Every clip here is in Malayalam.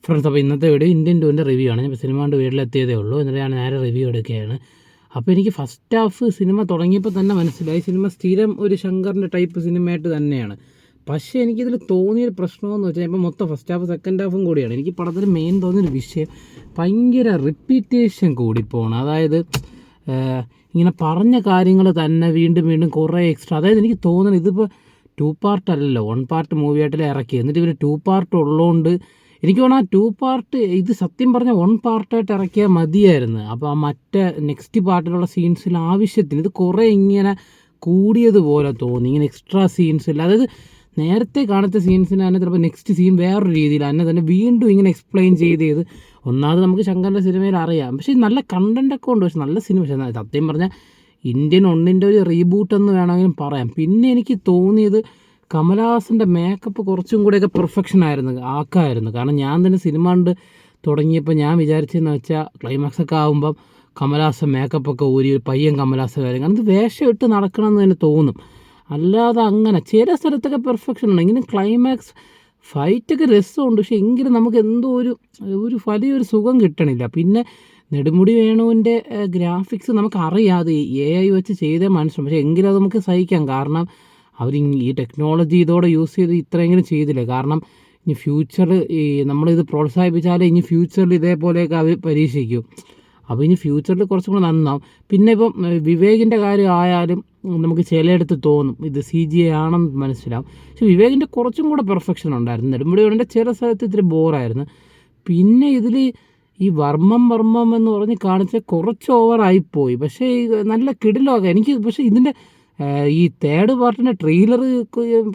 ഫ്രണ്ട്സ്, അപ്പോൾ ഇന്നത്തെ വീഡിയോ ഇന്ത്യൻ 2ൻ്റെ റിവ്യൂ ആണ്. ഞാൻ സിനിമ കണ്ട് വീട്ടിലെത്തിയതേ ഉള്ളൂ. എന്നിട്ട് ഞാൻ നേരെ റിവ്യൂ എടുക്കുകയാണ്. അപ്പോൾ എനിക്ക് ഫസ്റ്റ് ഹാഫ് സിനിമ തുടങ്ങിയപ്പോൾ തന്നെ മനസ്സിലായി സിനിമ സ്ഥിരം ഒരു ശങ്കറിൻ്റെ ടൈപ്പ് സിനിമയായിട്ട് തന്നെയാണ്. പക്ഷേ എനിക്കിതിൽ തോന്നിയൊരു പ്രശ്നമെന്ന് വെച്ചാൽ ഇപ്പോൾ മൊത്തം ഫസ്റ്റ് ഹാഫ് സെക്കൻഡ് ഹാഫും കൂടിയാണ്. എനിക്ക് പടത്തിൽ മെയിൻ തോന്നിയൊരു വിഷയം ഭയങ്കര റിപ്പീറ്റേഷൻ കൂടിപ്പോണം. അതായത് ഇങ്ങനെ പറഞ്ഞ കാര്യങ്ങൾ തന്നെ വീണ്ടും വീണ്ടും കുറേ എക്സ്ട്രാ. അതായത് എനിക്ക് തോന്നുന്നത് ഇതിപ്പോൾ 2 പാർട്ട് അല്ലല്ലോ, 1 പാർട്ട് മൂവി ആയിട്ടല്ലേ ഇറക്കി. എന്നിട്ട് ഇവർ 2 പാർട്ട് ഉള്ളതുകൊണ്ട് എനിക്ക് തോന്നുന്നു ആ 2 പാർട്ട് ഇത് സത്യം പറഞ്ഞാൽ 1 പാർട്ടായിട്ട് ഇറക്കിയാൽ മതിയായിരുന്നു. അപ്പോൾ ആ മറ്റേ നെക്സ്റ്റ് പാർട്ടിലുള്ള സീൻസിൽ ആവശ്യത്തിന് ഇത് കുറേ ഇങ്ങനെ കൂടിയതുപോലെ തോന്നി. ഇങ്ങനെ എക്സ്ട്രാ സീൻസില്ല. അതായത് നേരത്തെ കാണുന്ന സീൻസിന് തന്നെ ചിലപ്പോൾ നെക്സ്റ്റ് സീൻ വേറൊരു രീതിയിൽ തന്നെ വീണ്ടും ഇങ്ങനെ എക്സ്പ്ലെയിൻ ചെയ്ത് ഒന്നാമത് നമുക്ക് ശങ്കറിൻ്റെ സിനിമയിൽ അറിയാം. പക്ഷേ നല്ല കണ്ടൻറ്റൊക്കെ ഉണ്ട്. പക്ഷെ നല്ല സിനിമ. പക്ഷേ സത്യം പറഞ്ഞാൽ ഇന്ത്യൻ 1ൻ്റെ ഒരു റീബൂട്ട് എന്ന് വേണമെങ്കിലും പറയാം. പിന്നെ എനിക്ക് തോന്നിയത് കമലഹാസൻ്റെ മേക്കപ്പ് കുറച്ചും കൂടെയൊക്കെ പെർഫെക്ഷൻ ആക്കായിരുന്നു. കാരണം ഞാൻ തന്നെ സിനിമ കണ്ട് തുടങ്ങിയപ്പോൾ ഞാൻ വിചാരിച്ചതെന്ന് വെച്ചാൽ ക്ലൈമാക്സ് ഒക്കെ ആകുമ്പം കമലഹാസൻ മേക്കപ്പൊക്കെ ഊരി ഒരു പയ്യൻ കമലഹാസൻ വരും. കാരണം ഇത് വേഷം ഇട്ട് നടക്കണമെന്ന് തന്നെ തോന്നും. അല്ലാതെ അങ്ങനെ ചില സ്ഥലത്തൊക്കെ പെർഫെക്ഷൻ ഉണ്ട്. എങ്കിലും ക്ലൈമാക്സ് ഫൈറ്റൊക്കെ രസമുണ്ട്. പക്ഷേ എങ്കിലും നമുക്ക് എന്തോ ഒരു വലിയൊരു സുഖം കിട്ടണില്ല. പിന്നെ നെടുമുടി വേണുവിൻ്റെ ഗ്രാഫിക്സ് നമുക്കറിയാം, അത് AI വെച്ച് ചെയ്തേ മനസ്സിലാവും. പക്ഷേ എങ്കിലും അത് നമുക്ക് സഹിക്കാം. കാരണം അവർ ഈ ടെക്നോളജി ഇതോടെ യൂസ് ചെയ്ത് ഇത്രയെങ്കിലും ചെയ്തില്ലേ. കാരണം ഇനി ഫ്യൂച്ചറിൽ നമ്മളിത് പ്രോത്സാഹിപ്പിച്ചാലേ ഇനി ഫ്യൂച്ചറിൽ ഇതേപോലെയൊക്കെ അവർ പരീക്ഷിക്കും. അപ്പോൾ ഇനി ഫ്യൂച്ചറിൽ കുറച്ചും കൂടെ നന്നാവും. പിന്നെ ഇപ്പം വിവേകിൻ്റെ കാര്യം ആയാലും നമുക്ക് ചിലയിടത്ത് തോന്നും ഇത് CGI ആണെന്ന് മനസ്സിലാവും. പക്ഷെ വിവേകിൻ്റെ കുറച്ചും കൂടെ പെർഫെക്ഷൻ ഉണ്ടായിരുന്നു. നെടുമുടി വേണുവിൻ്റെ ചില സ്ഥലത്ത് ഇത്തിരി ബോറായിരുന്നു. പിന്നെ ഇതിൽ ഈ വർമ്മം എന്ന് പറഞ്ഞ് കാണിച്ച കുറച്ച് ഓവറായിപ്പോയി. പക്ഷേ നല്ല കിടിലമൊക്കെ എനിക്ക്. പക്ഷേ ഇതിൻ്റെ ഈ 3rd പാർട്ടിൻ്റെ ട്രെയിലർ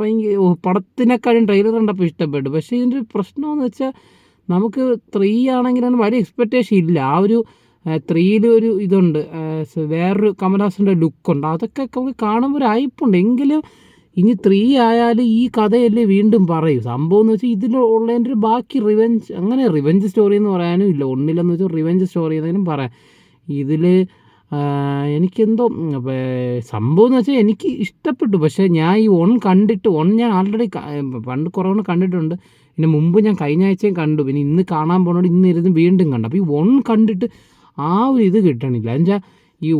ഭയങ്കര പടത്തിനെക്കാളും ട്രെയിലർ കണ്ടപ്പോൾ ഇഷ്ടപ്പെട്ടു. പക്ഷേ ഇതിൻ്റെ ഒരു പ്രശ്നമെന്ന് വെച്ചാൽ നമുക്ക് 3 ആണെങ്കിലും വലിയ എക്സ്പെക്റ്റേഷൻ ഇല്ല. ആ ഒരു 3യിൽ ഒരു ഇതുണ്ട്, വേറൊരു കമലഹാസൻ്റെ ലുക്കുണ്ട്. അതൊക്കെ നമുക്ക് കാണുമ്പോൾ ഒരു ഹൈപ്പുണ്ട്. എങ്കിലും ഇനി 3 ആയാലും ഈ കഥയല്ലേ വീണ്ടും പറയും. സംഭവം എന്ന് വെച്ചാൽ ഇതിലുള്ളതിൻ്റെ ഒരു ബാക്കി റിവെഞ്ച് സ്റ്റോറി എന്ന് പറയാനും ഇല്ല. ഒന്നിലെന്ന് വെച്ചാൽ റിവെഞ്ച് സ്റ്റോറി എന്നെങ്കിലും പറയാം. ഇതിൽ എനിക്കെന്തോ സംഭവം എന്ന് വെച്ചാൽ എനിക്ക് ഇഷ്ടപ്പെട്ടു. പക്ഷേ ഞാൻ ഈ 1 കണ്ടിട്ട് ഞാൻ ആൾറെഡി പണ്ട് കുറേ കണ്ടിട്ടുണ്ട്. ഇതിന് മുമ്പ് ഞാൻ കഴിഞ്ഞ ആഴ്ചയും കണ്ടു. പിന്നെ ഇന്ന് കാണാൻ പോകുന്നതുകൊണ്ട് ഇന്ന് ഇരുന്ന് വീണ്ടും കണ്ടു. അപ്പോൾ ഈ 1 കണ്ടിട്ട് ആ ഒരു ഇത് കിട്ടണില്ല. എന്നുവെച്ചാൽ ഈ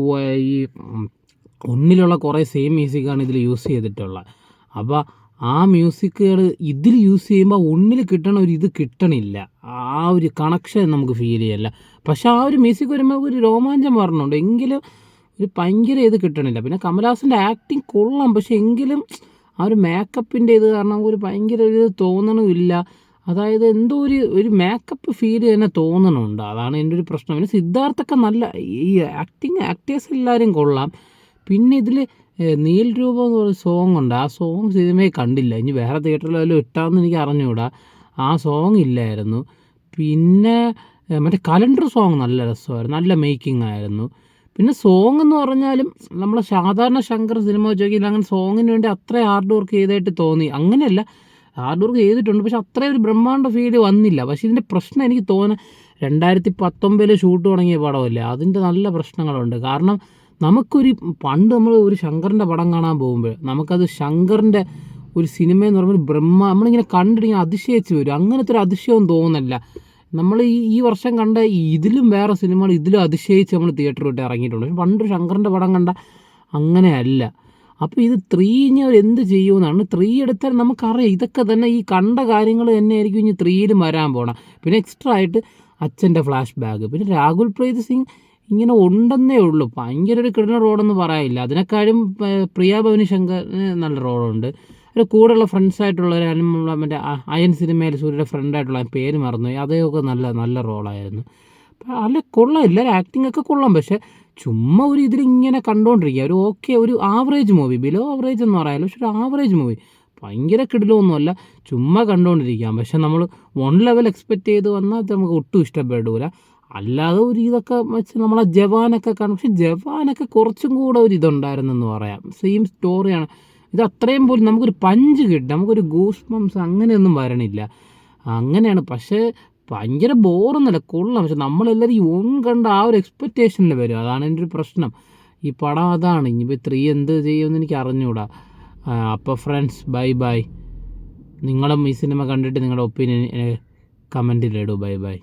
1ലുള്ള കുറേ സെയിം മ്യൂസിക്കാണ് ഇതിൽ യൂസ് ചെയ്തിട്ടുള്ളത്. അപ്പോൾ ആ മ്യൂസിക്കുകൾ ഇതിൽ യൂസ് ചെയ്യുമ്പോൾ 1ൽ കിട്ടണ ഒരു ഇത് കിട്ടണില്ല. ആ ഒരു കണക്ഷൻ നമുക്ക് ഫീൽ ചെയ്യല്ല. പക്ഷേ ആ ഒരു മ്യൂസിക് വരുമ്പോൾ ഒരു രോമാഞ്ചം വരണുണ്ട്. എങ്കിലും ഒരു ഭയങ്കര ഇത് കിട്ടണില്ല. പിന്നെ കമലഹാസൻ്റെ ആക്ടിങ് കൊള്ളാം. പക്ഷേ എങ്കിലും ആ ഒരു മേക്കപ്പിൻ്റെ ഇത് കാരണം ഒരു ഭയങ്കര ഒരു തോന്നണമില്ല. അതായത് എന്തോ ഒരു മേക്കപ്പ് ഫീൽ തന്നെ തോന്നണുണ്ട്. അതാണ് എൻ്റെ ഒരു പ്രശ്നം. പിന്നെ സിദ്ധാർത്ഥൊക്കെ നല്ല ഈ ആക്ടേഴ്സ് എല്ലാവരും കൊള്ളാം. പിന്നെ ഇതിൽ നീൽ രൂപം എന്ന് പറയുന്ന സോങ് ഉണ്ട്. ആ സോങ് സിനിമയിൽ കണ്ടില്ല. ഇനി വേറെ തിയേറ്ററിൽ വല്ലതും ഇട്ടാമെന്ന് എനിക്ക് അറിഞ്ഞുകൂടാ. ആ സോങ് ഇല്ലായിരുന്നു. പിന്നെ മറ്റേ കലണ്ടർ സോങ് നല്ല രസമായിരുന്നു, നല്ല മേക്കിംഗ് ആയിരുന്നു. പിന്നെ സോങ് എന്ന് പറഞ്ഞാലും നമ്മളെ സാധാരണ ശങ്കർ സിനിമ വെച്ച് നോക്കിയാൽ അങ്ങനെ സോങ്ങിന് വേണ്ടി അത്ര ഹാർഡ് വർക്ക് ചെയ്തായിട്ട് തോന്നി. അങ്ങനെയല്ല, ഹാർഡ് വർക്ക് ചെയ്തിട്ടുണ്ട്. പക്ഷെ അത്രയും ഒരു ബ്രഹ്മാണ്ഡ ഫീൽ വന്നില്ല. പക്ഷേ ഇതിൻ്റെ പ്രശ്നം എനിക്ക് തോന്നുന്നത് 2019 ഷൂട്ട് തുടങ്ങിയ പടമല്ലേ, അതിൻ്റെ നല്ല പ്രശ്നങ്ങളുണ്ട്. കാരണം പണ്ട് നമ്മൾ ഒരു ശങ്കറിൻ്റെ പടം കാണാൻ പോകുമ്പോൾ നമുക്കത് ശങ്കറിൻ്റെ ഒരു സിനിമയെന്ന് പറയുമ്പോൾ നമ്മളിങ്ങനെ കണ്ടിങ്ങനെ അതിശയിച്ച് വരും. അങ്ങനത്തെ ഒരു അതിശയം തോന്നുന്നില്ല. നമ്മൾ ഈ വർഷം കണ്ട ഇതിലും വേറെ സിനിമകൾ ഇതിലും അതിശയിച്ച് നമ്മൾ തിയേറ്ററിൽ വിട്ട് ഇറങ്ങിയിട്ടുണ്ട്. പക്ഷെ പണ്ട് ശങ്കറിൻ്റെ പടം കണ്ട അങ്ങനെയല്ല. അപ്പോൾ ഇത് 3 ഇനി അവർ എന്ത് ചെയ്യുമെന്നാണ്. 3 എടുത്താൽ നമുക്കറിയാം ഇതൊക്കെ തന്നെ ഈ കണ്ട കാര്യങ്ങൾ തന്നെ ആയിരിക്കും ഇനി 3യിലും വരാൻ പോകണം. പിന്നെ എക്സ്ട്രാ ആയിട്ട് അച്ഛൻ്റെ ഫ്ലാഷ് ബാക്ക്. പിന്നെ രാഹുൽ പ്രീത് സിംഗ് ഇങ്ങനെ ഉണ്ടെന്നേ ഉള്ളൂ. ഭയങ്കര ഒരു കിടന്ന റോഡൊന്നും പറയാനില്ല. അതിനേക്കാളും പ്രിയ ഭവനി ശങ്കറിന് നല്ല റോളുണ്ട്. ഒരു കൂടെയുള്ള ഫ്രണ്ട്സായിട്ടുള്ളവരും മറ്റേ അയൻ സിനിമയിൽ സൂര്യയുടെ ഫ്രണ്ടായിട്ടുള്ള പേര് മറന്നു, അതൊക്കെ നല്ല റോളായിരുന്നു. അല്ല കൊള്ളാം, എല്ലാവരും ആക്ടിങ് ഒക്കെ കൊള്ളാം. പക്ഷേ ചുമ്മാ ഒരു ഇതിലിങ്ങനെ കണ്ടുകൊണ്ടിരിക്കുക. ഒരു ആവറേജ് മൂവി, ബിലോ ആവറേജ് എന്ന് പറയാമല്ലോ. പക്ഷെ ഒരു ആവറേജ് മൂവി, ഭയങ്കര കിടിലമൊന്നുമല്ല, ചുമ്മാ കണ്ടുകൊണ്ടിരിക്കാം. പക്ഷെ നമ്മൾ 1 ലെവൽ എക്സ്പെക്റ്റ് ചെയ്ത് വന്നാൽ നമുക്ക് ഒട്ടും ഇഷ്ടപ്പെടില്ല. അല്ലാതെ ഒരു ഇതൊക്കെ വെച്ച് നമ്മളെ ജവാനൊക്കെ കാണും. പക്ഷെ ജവാനൊക്കെ കുറച്ചും കൂടെ ഒരു ഇതുണ്ടായിരുന്നെന്ന് പറയാം. സെയിം സ്റ്റോറിയാണ്. ഇത് അത്രയും പോലും നമുക്കൊരു പഞ്ച് കിട്ടും, നമുക്കൊരു ഗൂസ് ബംസ് അങ്ങനെയൊന്നും വരണില്ല. അങ്ങനെയാണ്. പക്ഷേ ഭയങ്കര ബോറൊന്നുമല്ല, കൊള്ളാം. പക്ഷെ നമ്മളെല്ലാവരും ഈ 1 കണ്ട ആ ഒരു എക്സ്പെക്റ്റേഷനിൽ വരും. അതാണ് എൻ്റെ ഒരു പ്രശ്നം. ഈ പടം അതാണ്. ഇനിയിപ്പോൾ 3 എന്ത് ചെയ്യുമെന്ന് എനിക്ക് അറിഞ്ഞുകൂടാ. അപ്പോൾ ഫ്രണ്ട്സ്, ബൈ. നിങ്ങളും ഈ സിനിമ കണ്ടിട്ട് നിങ്ങളുടെ ഒപ്പീനിയൻ കമൻറ്റിലിടൂ. Bye bye.